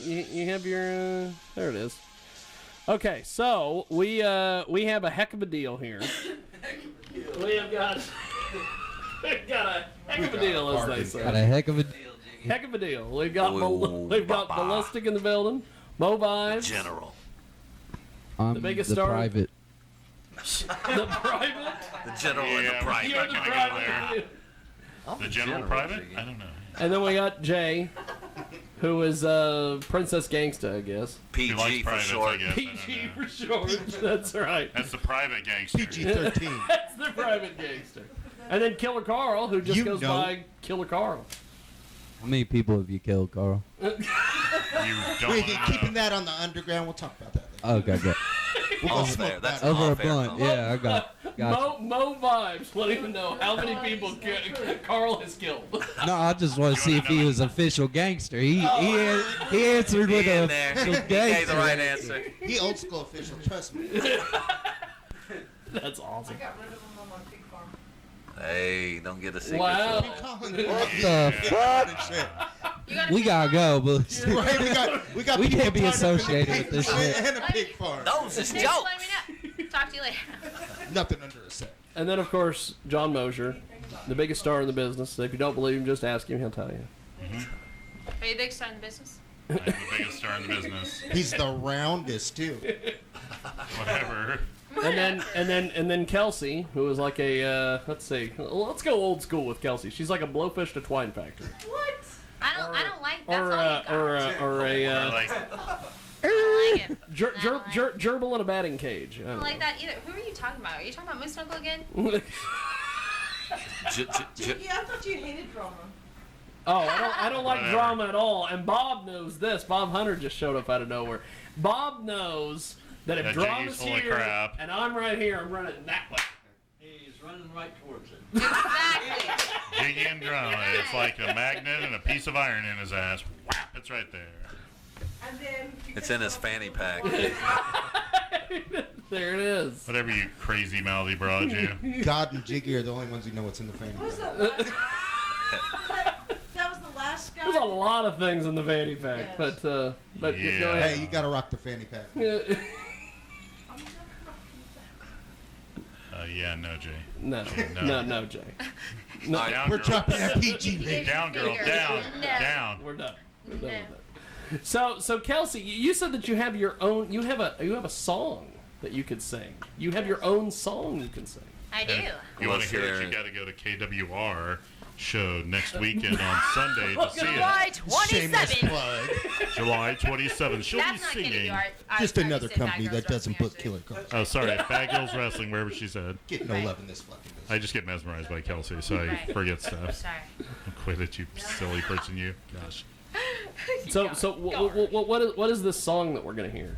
you have your. There it is. Okay, so we have a heck of a deal here. We have got a heck of a deal, as they say. Got a heck of a deal, Jiggy. Heck of a deal. We've got Ballistic in the building. Mo Vibes. General. I'm The biggest the star. private. The private. The general and the private. You're the private. The general private? I don't know. And then we got Jay, who is Princess Gangsta, I guess. He likes PG for privates, short. I guess. PG for short. That's right. That's the private gangster. PG-13. That's the private gangster. And then Killer Carl, who just goes by Killer Carl. How many people have you killed, Carl? You don't Wait, wanna keeping know. that on the underground. We'll talk about that later. Okay, good. We'll go Off smoke air. That's that. Over a off air. blunt. Yeah, I got you. Mo Vibes. Let him know how many people Carl has killed. No, I just want to see if he was official gangster. He answered with In a there. official He gave gangster. the right answer. He old school official. Trust me. That's awesome. I got rid of them on my pig farm. Hey, don't get a secret. Wow. Colin, What the fuck? We gotta go, but Right, we got we people can't be tied up in associated the with this pig shit. and a pig farm. Those is Thanks for jokes. letting me know. Talk to you later. Nothing under a set. And then, of course, John Mosier, the biggest star in the business. If you don't believe him, just ask him. He'll tell you. Are you the big star in the business? I'm the biggest star in the business. He's the roundest too. Whatever. And then Kelsey, who is like a let's go old school with Kelsey. She's like a blowfish to twine factory. What? I don't like that. Or Or a like, I don't like it. gerbil in a batting cage. I don't like that either. Who are you talking about? Are you talking about Moose Knuckle again? Jiggy, I thought you hated drama. Oh, I don't like Whatever. drama at all. And Bob knows this. Bob Hunter just showed up out of nowhere. Bob knows that if That drama's Jiggy's full of here crap. and I'm right here, I'm running that way. He's running right towards it. Exactly. Jiggy and drama. It's like a magnet and a piece of iron in his ass. Whap! It's right there. And then It's in his fanny pack. There it is. Whatever you crazy mouthy broad you. God and Jiggy are the only ones who know what's in the fanny. What was pack. that was the last guy. There's a lot of things in the fanny pack, Yes. but Yeah. go ahead. Hey, you gotta rock the fanny pack. Yeah, no, Jay. No, Jay. Down, We're girl. dropping that PG. Down, girl. Down. No. Down. We're done. We're done No. with it. So Kelsey, you said that you have your own. You have a song that you could sing. You have your own song you can sing. I do. You want to hear Let's it, hear you it. got to go to KWR show next weekend on Sunday to see July it. Shameless 27th. plug. July 27th. She'll That's be not singing. KWR. Just another company that doesn't book killer. killer cars. Oh, sorry. Bad Girls Wrestling, wherever she said. Get no love in this fucking business. I just get mesmerized by Kelsey, so I Right. forget stuff. Sorry. Quit it, you silly person, you. Gosh. What is this song that we're gonna hear?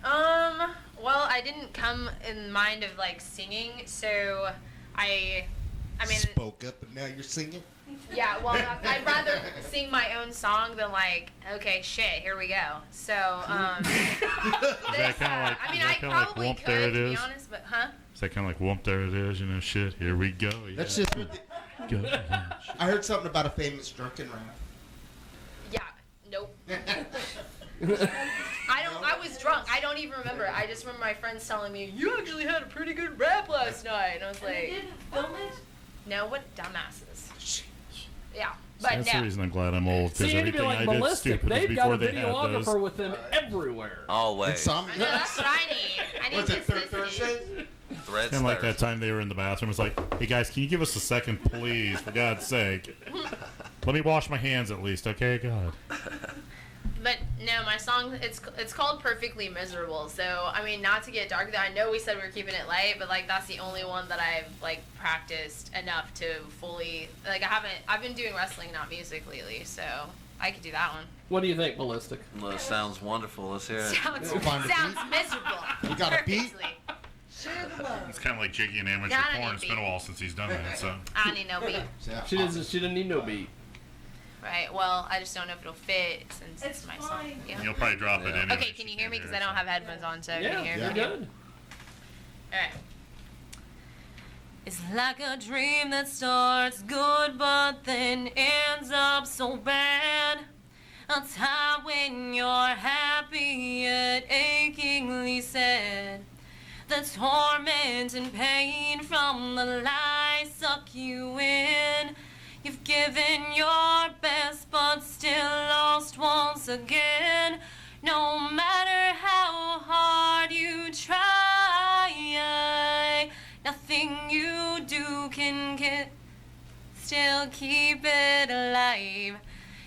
Well, I didn't come in mind of like singing, so I mean, Spoke up and now you're singing. yeah. Well, I'd rather sing my own song than like, okay, shit, here we go. So, Is that kind of like, I mean, is I that kinda like probably whoomp, could, there it to be is? honest, but Is that kind of like whoomp, there it is, you know, shit, here we go. Yeah. That's just. Go. I heard something about a famous drunken rap. yeah, nope. I was drunk. I don't even remember. I just remember my friends telling me, "You actually had a pretty good rap last night," and I was And they like, didn't film it. "No, what dumbasses." Yeah, but That's the no. reason I'm glad I'm old, because See, you'd be everything like I did Ballistic. stupid was They've got before a they had those. videographer with them everywhere. Always. Insomnia. I know, that's what I need. I need What's it, third consistency. Thursday? Threads. Kind of like that time they were in the bathroom. It's like, hey guys, can you give us a second, please, for God's sake? Let me wash my hands at least, okay? God. But no, my song it's called Perfectly Miserable. So I mean, not to get dark, I know we said we were keeping it light, but like that's the only one that I've like practiced enough to fully like I've been doing wrestling, not music lately, so I could do that one. What do you think, Ballistic? Well, it sounds wonderful. Let's hear it. Sounds We'll find a miserable. You got a beat? Perfectly. Share the love. It's kind of like Jiggy and amateur Gotta porn. It's be. been a while since he's done that, so. I don't need no beat. Yeah. She didn't need no beat. Right. Well, I just don't know if it'll fit since it's my fine. song. Yeah. You'll probably drop it in. Okay, can you hear me? Because I don't have headphones on, so Yeah, can you hear you're me? good. Alright. It's like a dream that starts good but then ends up so bad. A time when you're happy yet achingly sad. The torment and pain from the lies suck you in. You've given your best but still lost once again. No matter how hard you try, nothing you do can still keep it alive.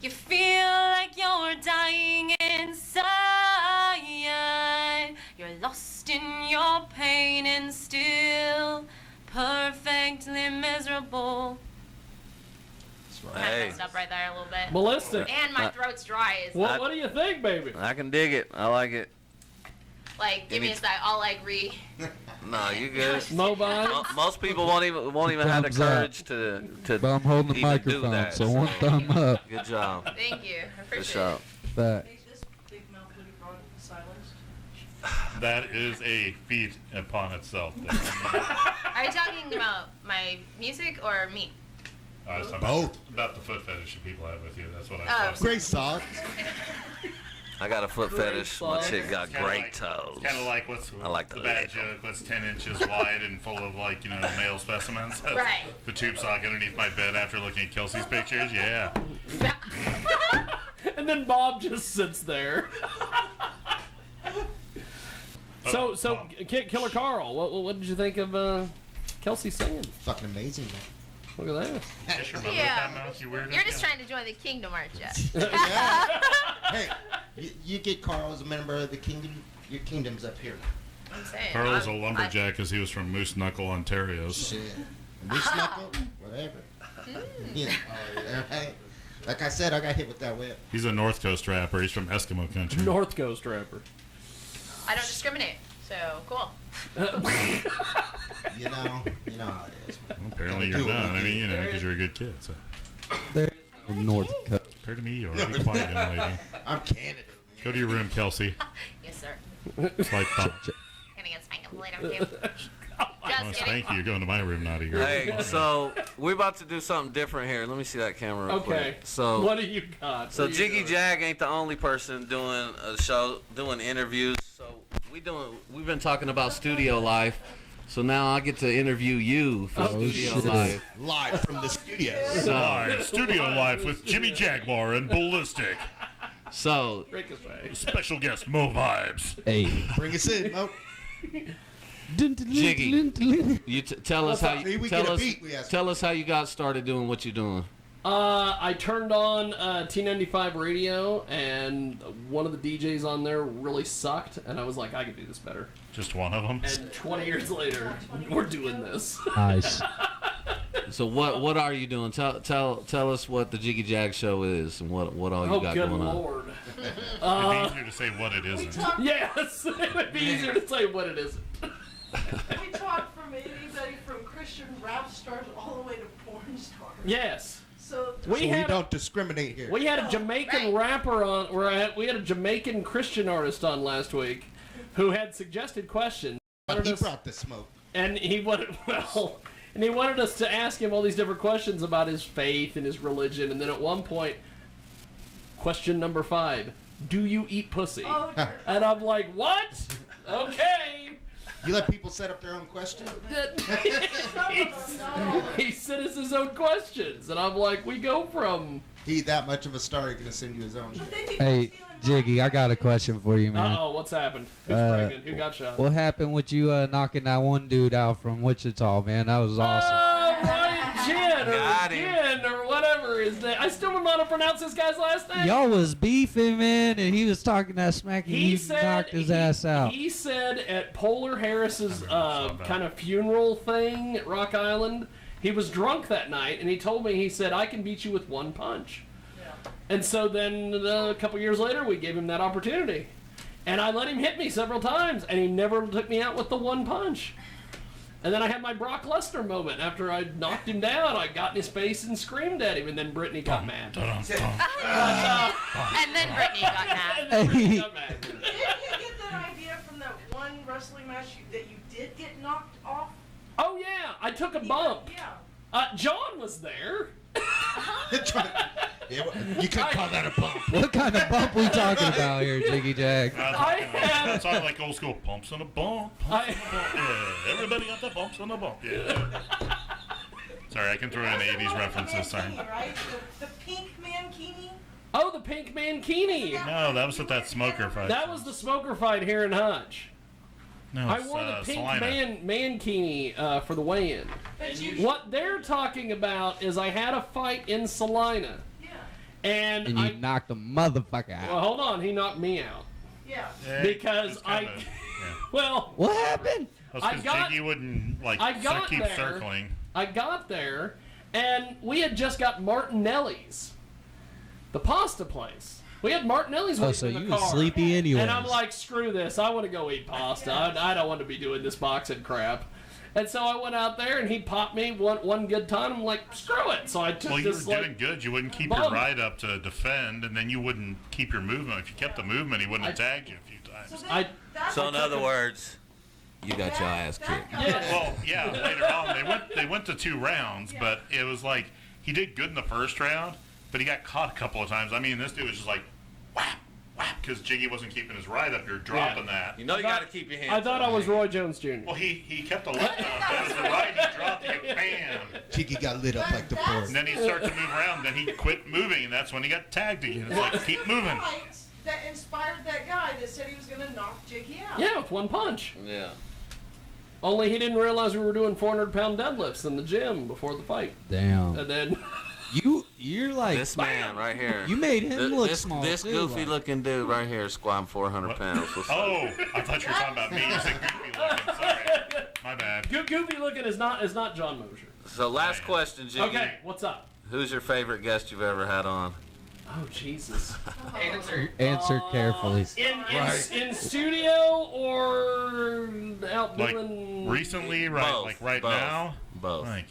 You feel like you're dying inside. You're lost in your pain and still perfectly miserable. I Hey, messed up right there a little bit. Ballistic. And my throat's dry. What do you think, baby? I can dig it. I like it. Like, give me a sec. I'll like No, you good. Mobile. Most people won't even have the Thumbs up. courage to But I'm holding the even do microphone, that. so one thumb up. Good job. Thank you. I Good appreciate job. But Hey, this big mouth would have brought silenced. That is a feat upon itself. it. Are you talking about my music or me? I was talking Both. about the foot fetish that people have with you. That's what I Oh. thought. Great socks. I got a foot Great fetish. My sauce. chick got great toes. It's kind of like what's I like the the bad leg. joke. What's 10 inches wide and full of male specimens. That's Right. The tube sock underneath my bed after looking at Kelsey's pictures. Yeah. And then Bob just sits there. So, Killer Carl, what did you think of Kelsey singing? Fucking amazing, man. Look at that. Kiss your mother Yeah. with that mouth, you weirdo. You're just trying to join the kingdom, aren't you? Yeah. Hey, you get Carl as a member of the kingdom. Your kingdom's up here. I'm saying. Carl was a I'm- lumberjack because he was from Moose Knuckle, Ontario. Shit. Moose knuckle, whatever. Yeah. Right. Like I said, I got hit with that whip. He's a North Coast rapper. He's from Eskimo country. North Coast rapper. I don't discriminate. So cool. You know how it is. Well, apparently you're not. I mean, because you're a good kid. So. there in North Coast. Compared to me, you're already quiet, young lady. I'm Canada. Go to your room, Kelsey. Yes, sir. It's like, Gonna get spanked later too. oh, Just kidding. thank you. You're going to my room, naughty girl. Hey, so we're about to do something different here. Let me see that camera real Okay. quick. So, What do you got? so What do you Jiggy got? Jag ain't the only person doing a show, doing interviews. So we've been talking about studio life. So now I get to interview you for studio shit. life. Live from the studio. Live studio life with Jimmy Jaguar and Ballistic. So Ricochet. Special guest Mo Vibes. Hey. Bring us in, Mo. Jiggy. you tell us how See, you we tell get a us beat, we ask tell us how you got started doing what you're doing. I turned on T95 radio, and one of the DJs on there really sucked, and I was like, I could do this better. Just one of them. And 20 years later, we're doing this. Nice. So what are you doing? Tell us what the Jiggy Jag show is and what all you Oh, got good going on. lord. It'd be easier to say what it isn't. Yes, it would be easier to say what it isn't. We talk from anybody from Christian rap stars all the way to porn stars. Yes. So We We had don't discriminate here. we had a Jamaican rapper on, we had a Jamaican Christian artist on last week who had suggested questions. He brought the smoke. And he wanted us to ask him all these different questions about his faith and his religion. And then at one point, question number 5, do you eat pussy? Oh, dear. And I'm like, what? Okay. You let people set up their own questions? He sent us his own questions. And I'm like, we go from... He that much of a star, he's gonna send you his own. Hey, Jiggy, I got a question for you, man. Uh-oh, what's happened? Who's pregnant? Who got shot? What happened with you knocking that one dude out from Wichita, man? That was awesome. Ryan Jin, or Got him. Jin, or whatever his name. I still don't know how to pronounce this guy's last name. Y'all was beefing, man, and he was talking that smack, and you knocked his ass out. He said at Polar Harris's kind of funeral thing at Rock Island, he was drunk that night, and he told me, he said, I can beat you with one punch. And so then a couple years later, we gave him that opportunity. And I let him hit me several times, and he never took me out with the one punch. And then I had my Brock Lesnar moment. After I knocked him down, I got in his face and screamed at him, and then Brittany got mad. And then Brittany got mad. And then Brittany got mad. Didn't you get that idea from that one wrestling match that you did get knocked off? Oh, yeah, I took a bump. Yeah. John was there. You could call that a bump. What kind of bump we talking about here, Jiggy Jag? That's all like old school bumps on a bump. Bumps on a bump. Yeah, everybody got the bumps on a bump. Yeah. Sorry, I can throw in 80s references. Sorry. Right? The pink mankini? Oh, the pink mankini. No, that was at that smoker fight. That was the smoker fight here in Hutch. No, I it's, wore the pink Salina. mankini for the weigh-in. What they're talking about is I had a fight in Salina. Yeah. And And you knocked the motherfucker out. well, hold on, he knocked me out. Yeah. Yeah, Because it's kinda- I, yeah. well, What happened? That's I 'cause got- Jiggy wouldn't I got keep there. circling. I got there, and we had just got Martinelli's, the pasta place. We had Martinelli's Oh, waiting so in the you car. was sleepy anyways. And I'm like, screw this. I want to go eat pasta. I don't want to be doing this boxing crap. And so I went out there, and he popped me one good time. I'm like, screw it. So I took Well, you were this doing good. You wouldn't keep your bump. ride up to defend, and then you wouldn't keep your movement. If you kept the movement, he wouldn't have tagged you a few times. So in other words, you got your ass kicked. Yeah. Well, yeah, later on they went to 2 rounds, but it was like he did good in the first round, but he got caught a couple of times. I mean, this dude was just like whap, whap, because Jiggy wasn't keeping his ride up. You're dropping that. You know you got to keep your hands. I thought I was Roy Jones Jr. Well, he kept the left up. That was the right. He dropped it. Bam. Jiggy got lit up like the And bird. then he started to move around. Then he quit moving, and that's when he got tagged again. It's like keep moving. Fight that inspired that guy that said he was going to knock Jiggy out. Yeah, with one punch. Yeah. Only he didn't realize we were doing 400-pound deadlifts in the gym before the fight. Damn. And then You're like This man right here. you made him look this, small. This too, goofy like. looking dude right here is squatting 400 pounds. What's up? Oh, I thought you were talking about me. You said goofy looking. Sorry, my bad. goofy looking is not John Mosher. So last question, Jiggy. Okay, what's up? Who's your favorite guest you've ever had on? Oh Jesus! Answer carefully. In studio or out Like doing recently, right? Both, Like right both. now? Both. Like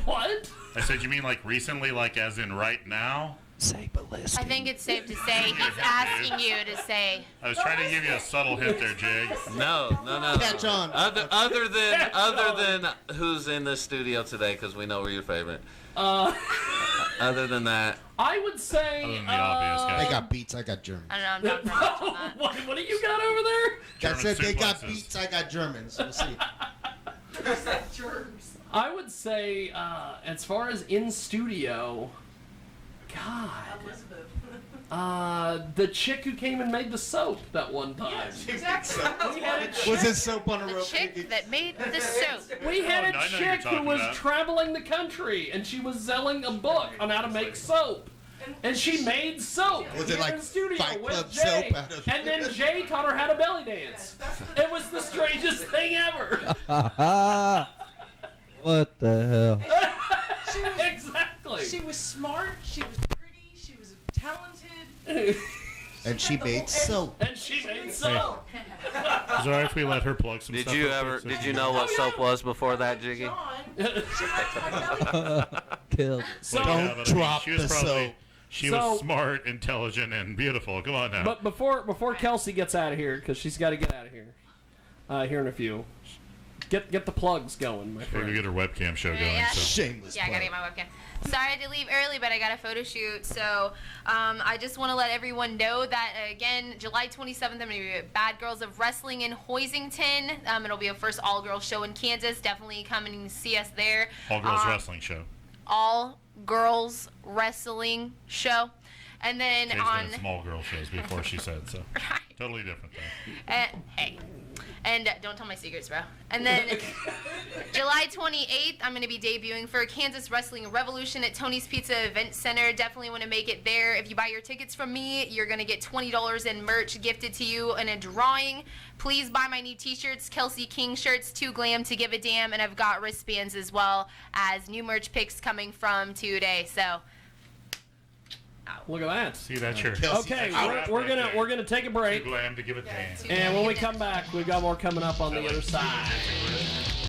what? I said, you mean like recently, like as in right now? Say ballistic. I think it's safe to say he's asking you to say. I was trying to give you a subtle hint there, Jig. No. Catch on. Other than who's in the studio today, because we know we're your favorite. Other than that, I would say. Other than the obvious They guy. got beats, I got Germans. I don't know. I'm not much on that. what do you got over there? I German said they got suplexes. beats, I got Germans. We'll see. Germs. I would say, as far as in studio, God, Elizabeth. the chick who came and made the soap that one time. Yes, exactly. We had a Was chick, it soap on a The rope? chick that made the soap. we had Oh, a I know you're chick who talking was about. traveling the country, and she was selling a book on how to make soap. And she made soap. Was it here like in the studio Fight with Club Jay. soap out of- And then Jay taught her how to belly dance. It was the strangest thing ever. What the hell? Exactly. She was smart. She was pretty. She was talented. And she made soap. And she made soap. Is it alright if we let her plug some did stuff? you real ever? quick? Did you know what soap was before that, Jiggy? John. Killed. So, Well, yeah, but I mean, drop she was the probably, soap. She So- was smart, intelligent, and beautiful. Come on now. but before Kelsey gets out of here, because she's got to get out of here, here in a few. Get the plugs going, my Maybe friend. get her webcam show going. Yeah. So. Shameless. Yeah, I gotta plug. get my webcam. Sorry I had to leave early, but I got a photo shoot. So I just want to let everyone know that, again, July 27th, I'm going to be at Bad Girls of Wrestling in Hoisington. It'll be a first all-girls show in Kansas. Definitely come and see us there. All girls wrestling show. All-girls wrestling show. And then Jay's on... done small girl shows before, she said so. Totally different though. Hey. And don't tell my secrets, bro. And then July 28th, I'm going to be debuting for Kansas Wrestling Revolution at Tony's Pizza Event Center. Definitely want to make it there. If you buy your tickets from me, you're going to get $20 in merch gifted to you in a drawing. Please buy my new t-shirts, Kelsey King shirts, Too Glam to Give a Damn, and I've got wristbands as well as new merch picks coming from today. So, Look at that. See, that's your Okay, we're gonna take a break, glam to give it damn. and when we come back, we've got more coming up on the other side.